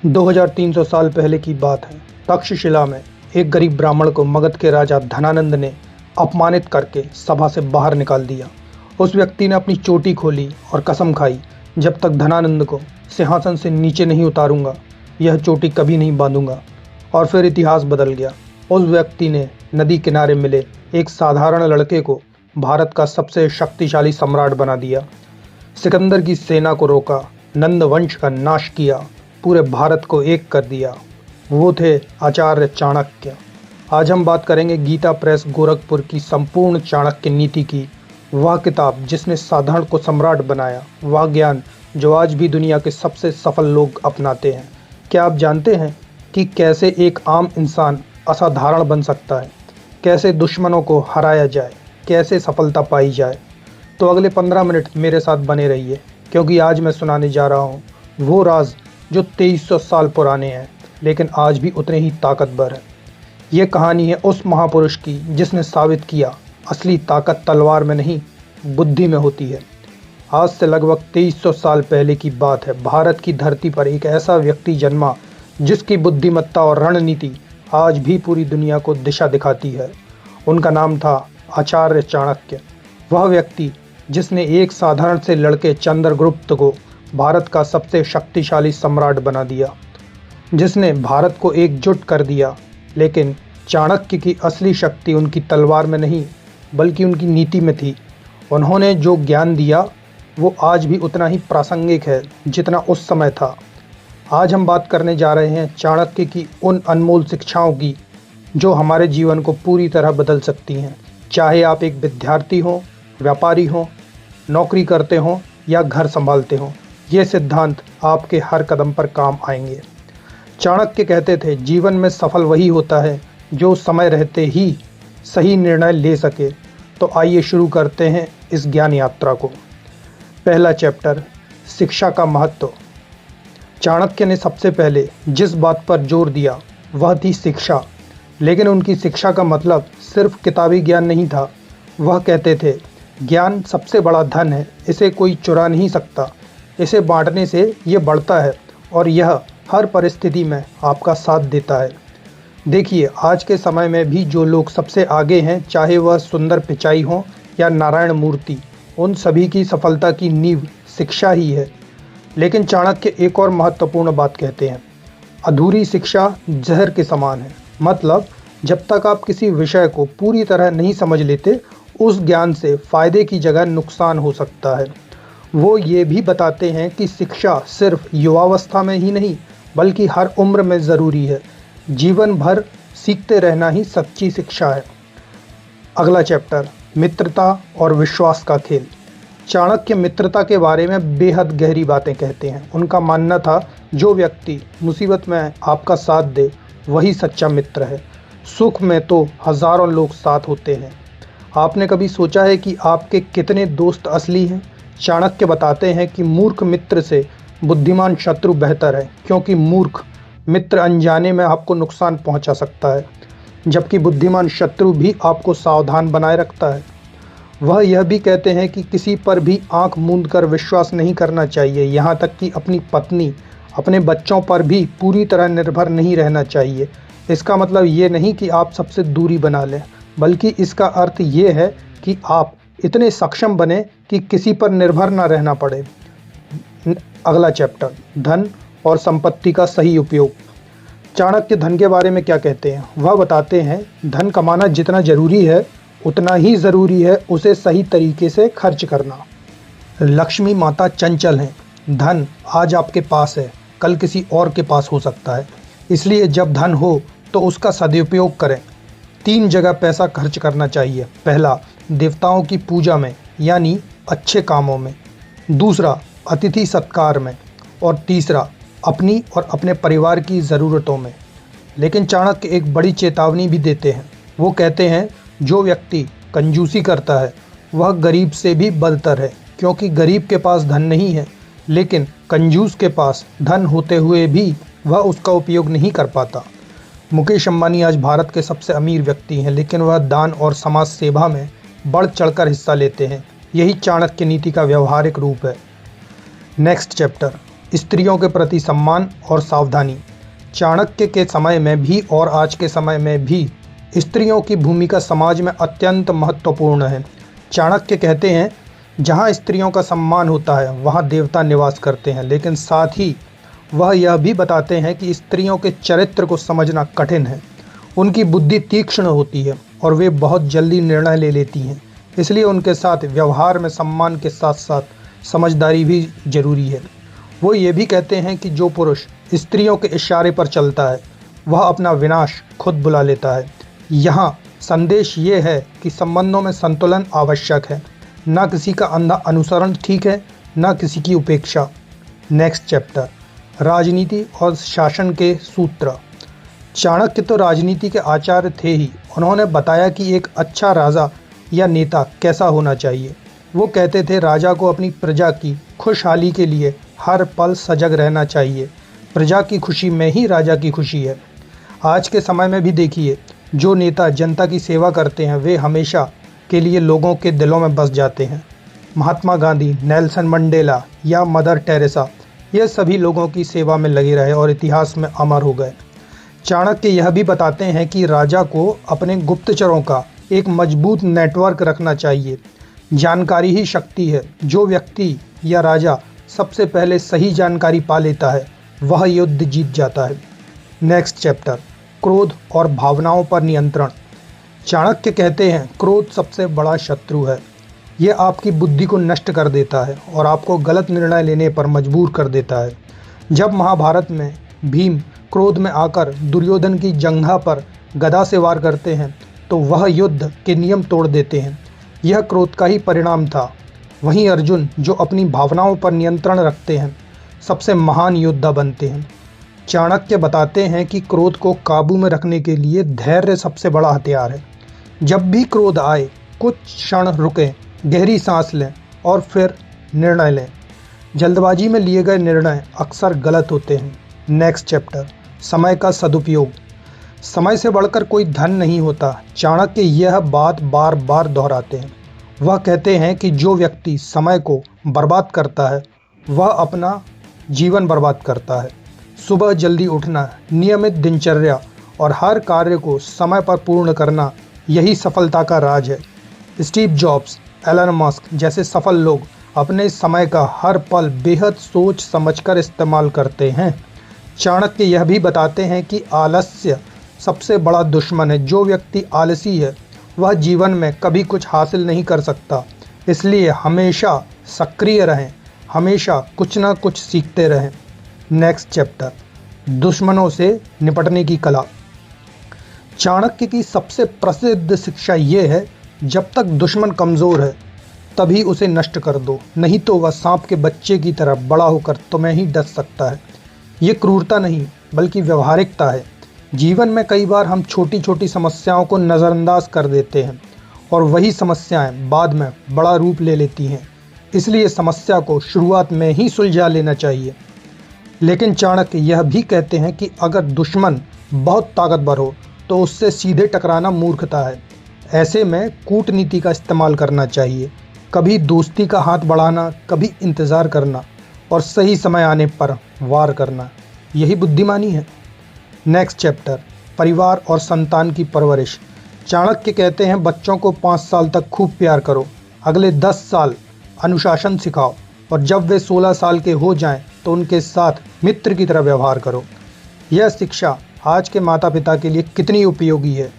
2300 साल पहले की बात है। तक्षशिला में एक गरीब ब्राह्मण को मगध के राजा धनानंद ने अपमानित करके सभा से बाहर निकाल दिया। उस व्यक्ति ने अपनी चोटी खोली और कसम खाई, जब तक धनानंद को सिंहासन से नीचे नहीं उतारूंगा यह चोटी कभी नहीं बांधूंगा। और फिर इतिहास बदल गया। उस व्यक्ति ने नदी किनारे मिले एक साधारण लड़के को भारत का सबसे शक्तिशाली सम्राट बना दिया। सिकंदर की सेना को रोका, नंद वंश का नाश किया, पूरे भारत को एक कर दिया। वो थे आचार्य चाणक्य। आज हम बात करेंगे गीता प्रेस गोरखपुर की संपूर्ण चाणक्य नीति की। वह किताब जिसने साधारण को सम्राट बनाया, वह ज्ञान जो आज भी दुनिया के सबसे सफल लोग अपनाते हैं। क्या आप जानते हैं कि कैसे एक आम इंसान असाधारण बन सकता है, कैसे दुश्मनों को हराया जाए, कैसे सफलता पाई जाए? तो अगले 15 मिनट मेरे साथ बने रहिए, क्योंकि आज मैं सुनाने जा रहा हूँ वो राज जो 2300 साल पुराने हैं लेकिन आज भी उतने ही ताकतवर है। ये कहानी है उस महापुरुष की जिसने साबित किया असली ताकत तलवार में नहीं, बुद्धि में होती है। आज से लगभग 2300 साल पहले की बात है। भारत की धरती पर एक ऐसा व्यक्ति जन्मा जिसकी बुद्धिमत्ता और रणनीति आज भी पूरी दुनिया को दिशा दिखाती है। उनका नाम था आचार्य चाणक्य। वह व्यक्ति जिसने एक साधारण से लड़के चंद्रगुप्त को भारत का सबसे शक्तिशाली सम्राट बना दिया, जिसने भारत को एकजुट कर दिया। लेकिन चाणक्य की असली शक्ति उनकी तलवार में नहीं बल्कि उनकी नीति में थी। उन्होंने जो ज्ञान दिया वो आज भी उतना ही प्रासंगिक है जितना उस समय था। आज हम बात करने जा रहे हैं चाणक्य की उन अनमोल शिक्षाओं की जो हमारे जीवन को पूरी तरह बदल सकती हैं। चाहे आप एक विद्यार्थी हो, व्यापारी हो, नौकरी करते हो या घर संभालते हो, ये सिद्धांत आपके हर कदम पर काम आएंगे। चाणक्य कहते थे, जीवन में सफल वही होता है जो समय रहते ही सही निर्णय ले सके। तो आइए शुरू करते हैं इस ज्ञान यात्रा को। पहला चैप्टर, शिक्षा का महत्व। चाणक्य ने सबसे पहले जिस बात पर जोर दिया वह थी शिक्षा। लेकिन उनकी शिक्षा का मतलब सिर्फ किताबी ज्ञान नहीं था। वह कहते थे, ज्ञान सबसे बड़ा धन है, इसे कोई चुरा नहीं सकता। इसे बांटने से ये बढ़ता है और यह हर परिस्थिति में आपका साथ देता है। देखिए, आज के समय में भी जो लोग सबसे आगे हैं, चाहे वह सुंदर पिचाई हो या नारायण मूर्ति, उन सभी की सफलता की नींव शिक्षा ही है। लेकिन चाणक्य एक और महत्वपूर्ण बात कहते हैं, अधूरी शिक्षा जहर के समान है। मतलब जब तक आप किसी विषय को पूरी तरह नहीं समझ लेते, उस ज्ञान से फायदे की जगह नुकसान हो सकता है। वो ये भी बताते हैं कि शिक्षा सिर्फ युवावस्था में ही नहीं बल्कि हर उम्र में ज़रूरी है। जीवन भर सीखते रहना ही सच्ची शिक्षा है। अगला चैप्टर, मित्रता और विश्वास का खेल। चाणक्य मित्रता के बारे में बेहद गहरी बातें कहते हैं। उनका मानना था, जो व्यक्ति मुसीबत में आपका साथ दे वही सच्चा मित्र है। सुख में तो हज़ारों लोग साथ होते हैं। आपने कभी सोचा है कि आपके कितने दोस्त असली हैं? चाणक्य बताते हैं कि मूर्ख मित्र से बुद्धिमान शत्रु बेहतर है, क्योंकि मूर्ख मित्र अनजाने में आपको नुकसान पहुंचा सकता है, जबकि बुद्धिमान शत्रु भी आपको सावधान बनाए रखता है। वह यह भी कहते हैं कि किसी पर भी आंख मूंद कर विश्वास नहीं करना चाहिए, यहाँ तक कि अपनी पत्नी, अपने बच्चों पर भी पूरी तरह निर्भर नहीं रहना चाहिए। इसका मतलब ये नहीं कि आप सबसे दूरी बना लें, बल्कि इसका अर्थ ये है कि आप इतने सक्षम बने कि किसी पर निर्भर न रहना पड़े। अगला चैप्टर, धन और संपत्ति का सही उपयोग। चाणक्य धन के बारे में क्या कहते हैं? वह बताते हैं, धन कमाना जितना ज़रूरी है उतना ही ज़रूरी है उसे सही तरीके से खर्च करना। लक्ष्मी माता चंचल हैं। धन आज आपके पास है, कल किसी और के पास हो सकता है। इसलिए जब धन हो तो उसका सदुपयोग करें। 3 जगह पैसा खर्च करना चाहिए। पहला, देवताओं की पूजा में यानी अच्छे कामों में। दूसरा, अतिथि सत्कार में। और तीसरा, अपनी और अपने परिवार की ज़रूरतों में। लेकिन चाणक्य एक बड़ी चेतावनी भी देते हैं। वो कहते हैं, जो व्यक्ति कंजूसी करता है वह गरीब से भी बदतर है, क्योंकि गरीब के पास धन नहीं है, लेकिन कंजूस के पास धन होते हुए भी वह उसका उपयोग नहीं कर पाता। मुकेश अंबानी आज भारत के सबसे अमीर व्यक्ति हैं, लेकिन वह दान और समाज सेवा में बढ़ चढ़कर हिस्सा लेते हैं। यही चाणक्य नीति का व्यवहारिक रूप है। नेक्स्ट चैप्टर, स्त्रियों के प्रति सम्मान और सावधानी। चाणक्य के समय में भी और आज के समय में भी स्त्रियों की भूमिका समाज में अत्यंत महत्वपूर्ण है। चाणक्य कहते हैं, जहाँ स्त्रियों का सम्मान होता है वहाँ देवता निवास करते हैं, लेकिन साथ ही वह यह भी बताते हैं कि स्त्रियों के चरित्र को समझना कठिन है। उनकी बुद्धि तीक्ष्ण होती है और वे बहुत जल्दी निर्णय ले लेती हैं, इसलिए उनके साथ व्यवहार में सम्मान के साथ साथ समझदारी भी जरूरी है। वो ये भी कहते हैं कि जो पुरुष स्त्रियों के इशारे पर चलता है वह अपना विनाश खुद बुला लेता है। यहाँ संदेश ये है कि संबंधों में संतुलन आवश्यक है, न किसी का अंधा अनुसरण ठीक है, न किसी की उपेक्षा। नेक्स्ट चैप्टर, राजनीति और शासन के सूत्र। चाणक्य तो राजनीति के आचार्य थे ही। उन्होंने बताया कि एक अच्छा राजा या नेता कैसा होना चाहिए। वो कहते थे, राजा को अपनी प्रजा की खुशहाली के लिए हर पल सजग रहना चाहिए। प्रजा की खुशी में ही राजा की खुशी है। आज के समय में भी देखिए, जो नेता जनता की सेवा करते हैं वे हमेशा के लिए लोगों के दिलों में बस जाते हैं। महात्मा गांधी, नेल्सन मंडेला या मदर टेरेसा, ये सभी लोगों की सेवा में लगे रहे और इतिहास में अमर हो गए। चाणक्य यह भी बताते हैं कि राजा को अपने गुप्तचरों का एक मजबूत नेटवर्क रखना चाहिए। जानकारी ही शक्ति है। जो व्यक्ति या राजा सबसे पहले सही जानकारी पा लेता है वह युद्ध जीत जाता है। नेक्स्ट चैप्टर, क्रोध और भावनाओं पर नियंत्रण। चाणक्य कहते हैं, क्रोध सबसे बड़ा शत्रु है। यह आपकी बुद्धि को नष्ट कर देता है और आपको गलत निर्णय लेने पर मजबूर कर देता है। जब महाभारत में भीम क्रोध में आकर दुर्योधन की जंघा पर गदा से वार करते हैं तो वह युद्ध के नियम तोड़ देते हैं। यह क्रोध का ही परिणाम था। वहीं अर्जुन, जो अपनी भावनाओं पर नियंत्रण रखते हैं, सबसे महान योद्धा बनते हैं। चाणक्य बताते हैं कि क्रोध को काबू में रखने के लिए धैर्य सबसे बड़ा हथियार है। जब भी क्रोध आए कुछ क्षण रुकें, गहरी सांस लें और फिर निर्णय लें। जल्दबाजी में लिए गए निर्णय अक्सर गलत होते हैं। नेक्स्ट चैप्टर, समय का सदुपयोग। समय से बढ़कर कोई धन नहीं होता। चाणक्य यह बात बार बार दोहराते हैं। वह कहते हैं कि जो व्यक्ति समय को बर्बाद करता है वह अपना जीवन बर्बाद करता है। सुबह जल्दी उठना, नियमित दिनचर्या और हर कार्य को समय पर पूर्ण करना, यही सफलता का राज है। स्टीव जॉब्स, एलन मस्क जैसे सफल लोग अपने समय का हर पल बेहद सोच समझकर इस्तेमाल करते हैं। चाणक्य यह भी बताते हैं कि आलस्य सबसे बड़ा दुश्मन है। जो व्यक्ति आलसी है वह जीवन में कभी कुछ हासिल नहीं कर सकता। इसलिए हमेशा सक्रिय रहें, हमेशा कुछ ना कुछ सीखते रहें। नेक्स्ट चैप्टर, दुश्मनों से निपटने की कला। चाणक्य की सबसे प्रसिद्ध शिक्षा ये है, जब तक दुश्मन कमज़ोर है तभी उसे नष्ट कर दो, नहीं तो वह सांप के बच्चे की तरह बड़ा होकर तुम्हें ही डस सकता है। ये क्रूरता नहीं बल्कि व्यवहारिकता है। जीवन में कई बार हम छोटी छोटी समस्याओं को नज़रअंदाज कर देते हैं और वही समस्याएं बाद में बड़ा रूप ले लेती हैं। इसलिए समस्या को शुरुआत में ही सुलझा लेना चाहिए। लेकिन चाणक्य यह भी कहते हैं कि अगर दुश्मन बहुत ताकतवर हो तो उससे सीधे टकराना मूर्खता है। ऐसे में कूटनीति का इस्तेमाल करना चाहिए। कभी दोस्ती का हाथ बढ़ाना, कभी इंतज़ार करना और सही समय आने पर वार करना, यही बुद्धिमानी है। नेक्स्ट चैप्टर, परिवार और संतान की परवरिश। चाणक्य कहते हैं, बच्चों को 5 साल तक खूब प्यार करो, अगले 10 साल अनुशासन सिखाओ और जब वे 16 साल के हो जाएं तो उनके साथ मित्र की तरह व्यवहार करो। यह शिक्षा आज के माता पिता के लिए कितनी उपयोगी है।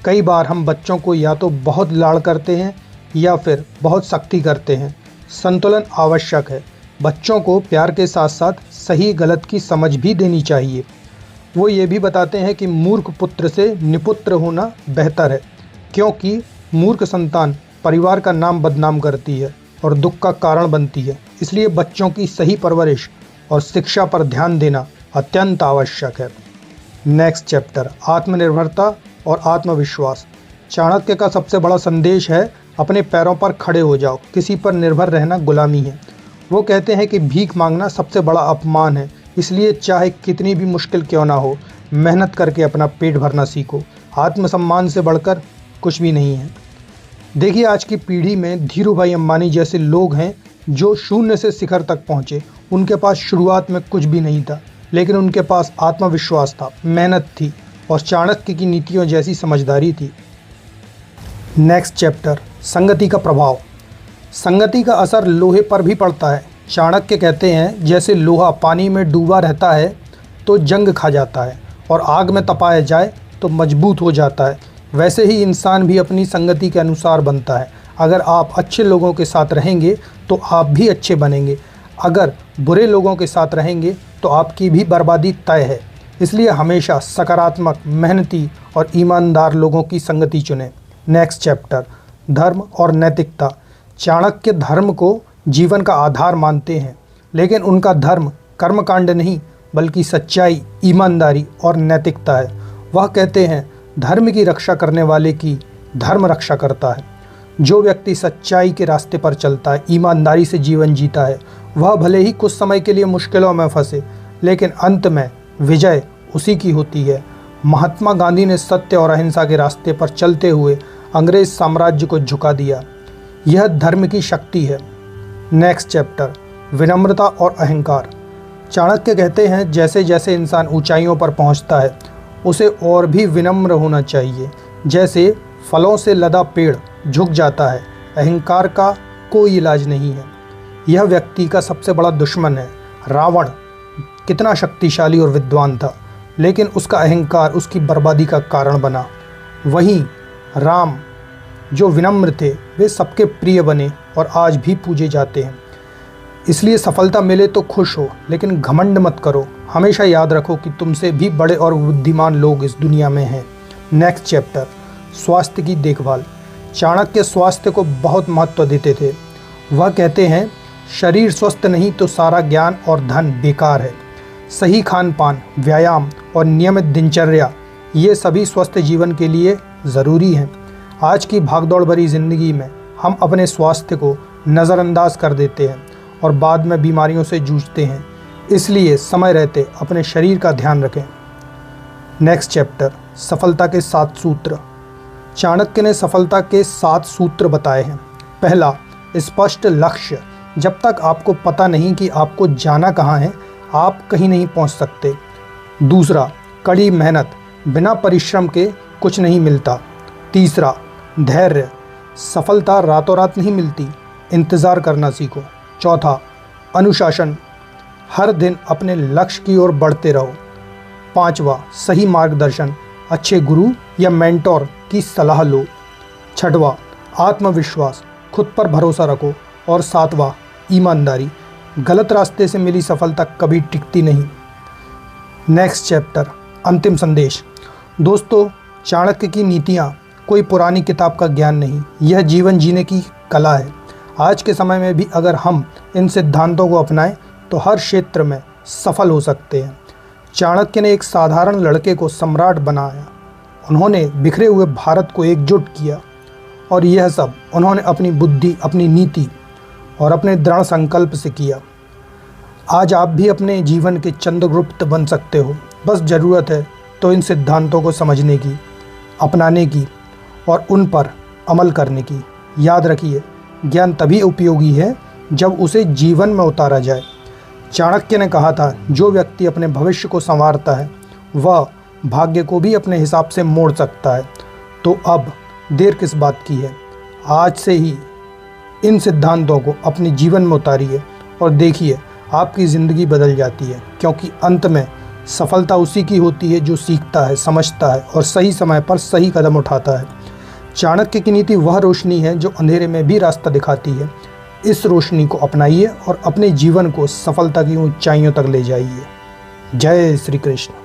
कई बार हम बच्चों को या तो बहुत लाड़ करते हैं या फिर बहुत सख्ती करते हैं। संतुलन आवश्यक है। बच्चों को प्यार के साथ साथ सही गलत की समझ भी देनी चाहिए। वो ये भी बताते हैं कि मूर्ख पुत्र से निपुत्र होना बेहतर है, क्योंकि मूर्ख संतान परिवार का नाम बदनाम करती है और दुख का कारण बनती है। इसलिए बच्चों की सही परवरिश और शिक्षा पर ध्यान देना अत्यंत आवश्यक है। नेक्स्ट चैप्टर, आत्मनिर्भरता और आत्मविश्वास। चाणक्य का सबसे बड़ा संदेश है, अपने पैरों पर खड़े हो जाओ, किसी पर निर्भर रहना गुलामी है। वो कहते हैं कि भीख मांगना सबसे बड़ा अपमान है, इसलिए चाहे कितनी भी मुश्किल क्यों ना हो, मेहनत करके अपना पेट भरना सीखो। आत्मसम्मान से बढ़कर कुछ भी नहीं है। देखिए, आज की पीढ़ी में धीरूभाई अंबानी जैसे लोग हैं जो शून्य से शिखर तक पहुँचे। उनके पास शुरुआत में कुछ भी नहीं था, लेकिन उनके पास आत्मविश्वास था, मेहनत थी और चाणक्य की नीतियों जैसी समझदारी थी। नेक्स्ट चैप्टर, संगति का प्रभाव। संगति का असर लोहे पर भी पड़ता है। चाणक्य कहते हैं, जैसे लोहा पानी में डूबा रहता है तो जंग खा जाता है और आग में तपाया जाए तो मजबूत हो जाता है, वैसे ही इंसान भी अपनी संगति के अनुसार बनता है। अगर आप अच्छे लोगों के साथ रहेंगे तो आप भी अच्छे बनेंगे, अगर बुरे लोगों के साथ रहेंगे तो आपकी भी बर्बादी तय है। इसलिए हमेशा सकारात्मक, मेहनती और ईमानदार लोगों की संगति चुनें। नेक्स्ट चैप्टर, धर्म और नैतिकता। चाणक्य धर्म को जीवन का आधार मानते हैं, लेकिन उनका धर्म कर्मकांड नहीं बल्कि सच्चाई, ईमानदारी और नैतिकता है। वह कहते हैं, धर्म की रक्षा करने वाले की धर्म रक्षा करता है। जो व्यक्ति सच्चाई के रास्ते पर चलता है, ईमानदारी से जीवन जीता है, वह भले ही कुछ समय के लिए मुश्किलों में फंसे, लेकिन अंत में विजय उसी की होती है। महात्मा गांधी ने सत्य और अहिंसा के रास्ते पर चलते हुए अंग्रेज साम्राज्य को झुका दिया। यह धर्म की शक्ति है। नेक्स्ट चैप्टर, विनम्रता और अहंकार। चाणक्य कहते हैं, जैसे जैसे इंसान ऊंचाइयों पर पहुंचता है उसे और भी विनम्र होना चाहिए। जैसे फलों से लदा पेड़ झुक जाता है, अहंकार का कोई इलाज नहीं है। यह व्यक्ति का सबसे बड़ा दुश्मन है। रावण कितना शक्तिशाली और विद्वान था, लेकिन उसका अहंकार उसकी बर्बादी का कारण बना। वहीं राम जो विनम्र थे, वे सबके प्रिय बने और आज भी पूजे जाते हैं। इसलिए सफलता मिले तो खुश हो, लेकिन घमंड मत करो। हमेशा याद रखो कि तुमसे भी बड़े और बुद्धिमान लोग इस दुनिया में हैं। नेक्स्ट चैप्टर, स्वास्थ्य की देखभाल। चाणक्य स्वास्थ्य को बहुत महत्व देते थे। वह कहते हैं, शरीर स्वस्थ नहीं तो सारा ज्ञान और धन बेकार है। सही खान पान, व्यायाम और नियमित दिनचर्या, ये सभी स्वस्थ जीवन के लिए ज़रूरी हैं। आज की भागदौड़ भरी ज़िंदगी में हम अपने स्वास्थ्य को नज़रअंदाज कर देते हैं और बाद में बीमारियों से जूझते हैं। इसलिए समय रहते अपने शरीर का ध्यान रखें। नेक्स्ट चैप्टर, सफलता के 7 सूत्र। चाणक्य ने सफलता के 7 सूत्र बताए हैं। पहला, स्पष्ट लक्ष्य। जब तक आपको पता नहीं कि आपको जाना कहाँ है, आप कहीं नहीं पहुँच सकते। दूसरा, कड़ी मेहनत। बिना परिश्रम के कुछ नहीं मिलता। तीसरा, धैर्य। सफलता रातों रात नहीं मिलती, इंतज़ार करना सीखो। चौथा, अनुशासन। हर दिन अपने लक्ष्य की ओर बढ़ते रहो। पांचवा, सही मार्गदर्शन। अच्छे गुरु या मेंटोर की सलाह लो। छठवां, आत्मविश्वास। खुद पर भरोसा रखो। और सातवां, ईमानदारी। गलत रास्ते से मिली सफलता कभी टिकती नहीं। नेक्स्ट चैप्टर, अंतिम संदेश। दोस्तों, चाणक्य की नीतियाँ कोई पुरानी किताब का ज्ञान नहीं, यह जीवन जीने की कला है। आज के समय में भी अगर हम इन सिद्धांतों को अपनाएं तो हर क्षेत्र में सफल हो सकते हैं। चाणक्य ने एक साधारण लड़के को सम्राट बनाया। उन्होंने बिखरे हुए भारत को एकजुट किया और यह सब उन्होंने अपनी बुद्धि, अपनी नीति और अपने दृढ़ संकल्प से किया। आज आप भी अपने जीवन के चंद्रगुप्त बन सकते हो। बस ज़रूरत है तो इन सिद्धांतों को समझने की, अपनाने की और उन पर अमल करने की। याद रखिए, ज्ञान तभी उपयोगी है जब उसे जीवन में उतारा जाए। चाणक्य ने कहा था, जो व्यक्ति अपने भविष्य को संवारता है वह भाग्य को भी अपने हिसाब से मोड़ सकता है। तो अब देर किस बात की है? आज से ही इन सिद्धांतों को अपने जीवन में उतारिए और देखिए आपकी ज़िंदगी बदल जाती है। क्योंकि अंत में सफलता उसी की होती है जो सीखता है, समझता है और सही समय पर सही कदम उठाता है। चाणक्य की नीति वह रोशनी है जो अंधेरे में भी रास्ता दिखाती है। इस रोशनी को अपनाइए और अपने जीवन को सफलता की ऊंचाइयों तक ले जाइए। जय श्री कृष्ण।